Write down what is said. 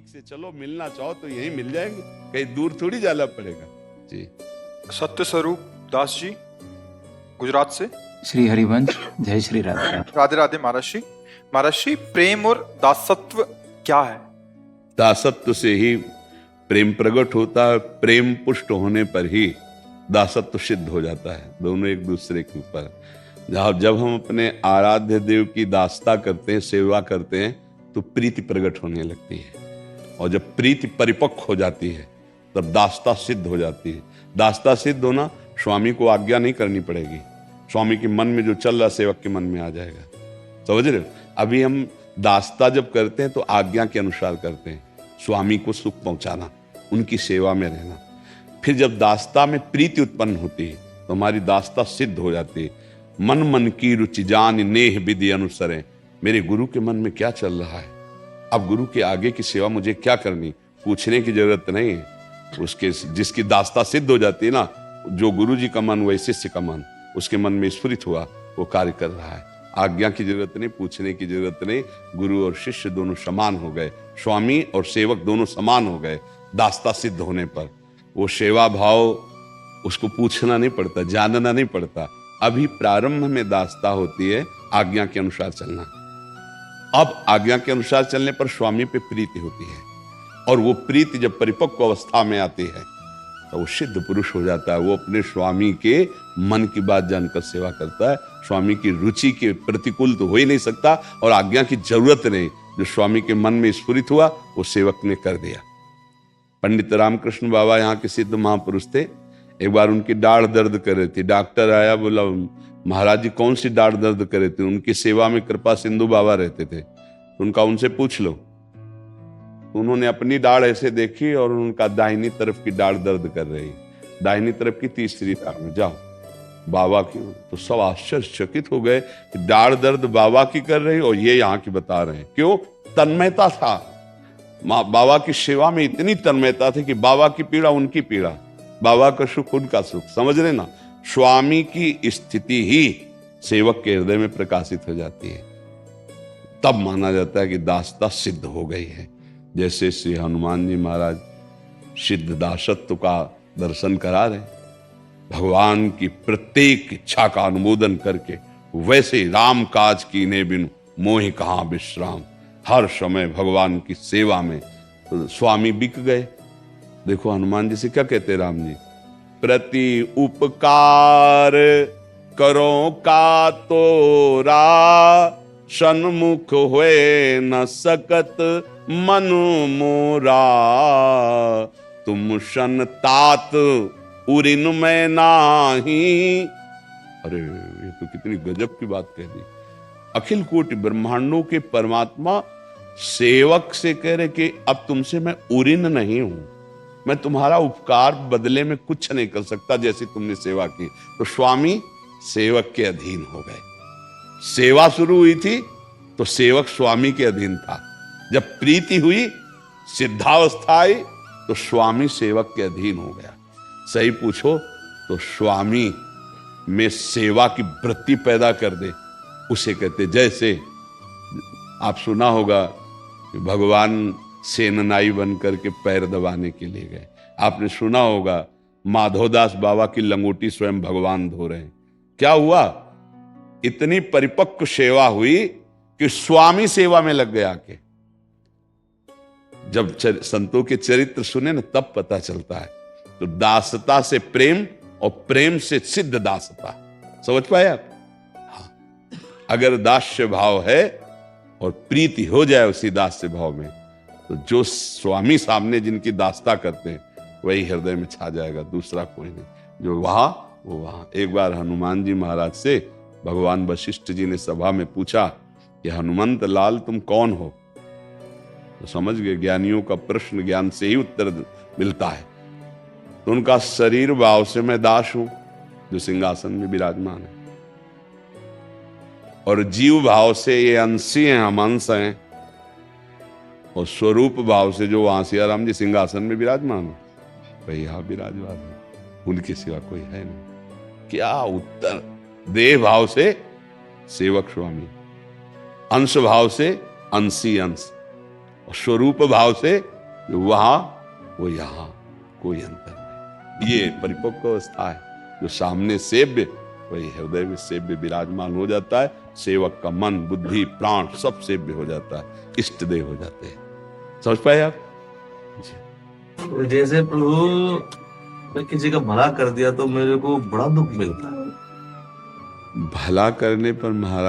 ठीक से चलो, मिलना चाहो तो यहीं मिल जाएंगे, कहीं दूर थोड़ी जाना पड़ेगा जी। सत्य स्वरूप दास जी गुजरात से। श्री हरिवंश, जय श्री राधे। राधे राधे महाराज श्री। महाराज श्री, प्रेम और दासत्व क्या है? दासत्व से ही प्रेम प्रकट होता है, प्रेम पुष्ट होने पर ही दासत्व सिद्ध हो जाता है। दोनों एक दूसरे के ऊपर। जब हम अपने आराध्य देव की दासता करते हैं, सेवा करते हैं, तो प्रीति प्रकट होने लगती है, और जब प्रीति परिपक्व हो जाती है तब दासता सिद्ध हो जाती है। दासता सिद्ध होना, स्वामी को आज्ञा नहीं करनी पड़ेगी, स्वामी के मन में जो चल रहा सेवक के मन में आ जाएगा। समझ रहे हो? अभी हम दासता जब करते हैं तो आज्ञा के अनुसार करते हैं, स्वामी को सुख पहुंचाना, उनकी सेवा में रहना। फिर जब दासता में प्रीति उत्पन्न होती है तो हमारी दासता सिद्ध हो जाती है। मन मन की रुचि जान नेह विधि अनुसरें, मेरे गुरु के मन में क्या चल रहा है, अब गुरु के आगे की सेवा मुझे क्या करनी, पूछने की जरूरत नहीं है। उसके जिसकी दासता सिद्ध हो जाती है ना, जो गुरु जी का मन वही शिष्य का मन, उसके मन में स्फुरित हुआ, वो कार्य कर रहा है। आज्ञा की जरूरत नहीं, पूछने की जरूरत नहीं। गुरु और शिष्य दोनों समान हो गए, स्वामी और सेवक दोनों समान हो गए। दासता सिद्ध होने पर वो सेवा भाव, उसको पूछना नहीं पड़ता, जानना नहीं पड़ता। अभी प्रारंभ में दासता होती है आज्ञा के अनुसार चलना। अब आज्ञा के अनुसार चलने पर स्वामी पे प्रीति होती है, और वो प्रीति जब परिपक्व अवस्था में आती है तो वो सिद्ध पुरुष हो जाता है। वो अपने स्वामी के मन की बात जानकर सेवा करता है। स्वामी की रुचि के प्रतिकूल तो हो ही नहीं सकता, और आज्ञा की जरूरत नहीं। जो स्वामी के मन में स्फुरित हुआ वो सेवक ने कर दिया। पंडित रामकृष्ण बाबा यहाँ के सिद्ध महापुरुष थे। एक बार उनकी दाढ़ दर्द कर रही थी, डॉक्टर आया, बोला महाराज जी कौन सी दाढ़ दर्द कर रही थी? उनकी सेवा में कृपा सिंधु बाबा रहते थे, तो उनका उनसे पूछ लो। उन्होंने अपनी दाढ़ ऐसे देखी और उनका दाहिनी तरफ की दाढ़ दर्द कर रही, दाहिनी तरफ की तीसरी दाढ़ में, जाओ बाबा की। तो सब आश्चर्यचकित हो गए कि दाढ़ दर्द बाबा की कर रही और ये यहाँ की बता रहे हैं। क्यों? तन्मयता था, बाबा की सेवा में इतनी तन्मयता थी कि बाबा की पीड़ा उनकी पीड़ा, बाबा का सुख उनका सुख। समझ रहे ना? स्वामी की स्थिति ही सेवक के हृदय में प्रकाशित हो जाती है, तब माना जाता है कि दासता सिद्ध हो गई है। जैसे श्री हनुमान जी महाराज सिद्ध दासत्व का दर्शन करा रहे, भगवान की प्रत्येक इच्छा का अनुमोदन करके, वैसे राम काज कीने बिनु मोहि कहाँ विश्राम। हर समय भगवान की सेवा में तो स्वामी बिक गए। देखो हनुमान जी से क्या कहते राम जी, प्रति उपकार करो का तोरा, सन्मुख हुए न सकत मनु मोरा। तुम सन तात उरिन में नाही। अरे ये तो कितनी गजब की बात कह दी। अखिल कोटि ब्रह्मांडों के परमात्मा सेवक से कह रहे कि अब तुमसे मैं उरिन नहीं हूं, मैं तुम्हारा उपकार बदले में कुछ नहीं कर सकता, जैसी तुमने सेवा की। तो स्वामी सेवक के अधीन हो गए। सेवा शुरू हुई थी तो सेवक स्वामी के अधीन था, जब प्रीति हुई, सिद्धावस्था आई, तो स्वामी सेवक के अधीन हो गया। सही पूछो तो स्वामी में सेवा की वृत्ति पैदा कर दे, उसे कहते। जैसे आप सुना होगा कि भगवान सेननाई बन करके पैर दबाने के लिए गए। आपने सुना होगा माधवदास बाबा की लंगोटी स्वयं भगवान धो रहे हैं। क्या हुआ? इतनी परिपक्व सेवा हुई कि स्वामी सेवा में लग गया आके। जब संतों के चरित्र सुने ना, तब पता चलता है। तो दासता से प्रेम और प्रेम से सिद्ध दासता। समझ पाए आप? हाँ। अगर दास्य भाव है और प्रीति हो जाए उसी दास्य भाव में, तो जो स्वामी सामने जिनकी दासता करते हैं वही हृदय में छा जाएगा, दूसरा कोई नहीं। जो वहां वो वहां। एक बार हनुमान जी महाराज से भगवान वशिष्ठ जी ने सभा में पूछा कि हनुमंत लाल तुम कौन हो? तो समझ गए ज्ञानियों का प्रश्न ज्ञान से ही उत्तर मिलता है। तो उनका शरीर भाव से मैं दास हूं जो सिंहासन में विराजमान है, और जीव भाव से ये अंशी हैं, हम अंश हैं, और स्वरूप भाव से जो वहां सियाराम जी सिंहासन में विराजमान है वही यहां विराजमान है, उनके सिवा कोई है नहीं। क्या उत्तर! देह भाव से सेवक स्वामी, अंश भाव से अंशी अंश, और स्वरूप भाव से जो वहां वो यहाँ, कोई अंतर नहीं। ये परिपक्व अवस्था है। जो सामने सेव्य वही हृदय में सेव्य विराजमान हो जाता है। सेवक का मन, बुद्धि, प्राण सब सेव्य हो जाता है, इष्ट देव हो जाते हैं। समझ पाए आप? तो जैसे प्रभु मैं किसी का भला कर दिया तो मेरे को बड़ा दुख मिलता है। भला करने पर महाराज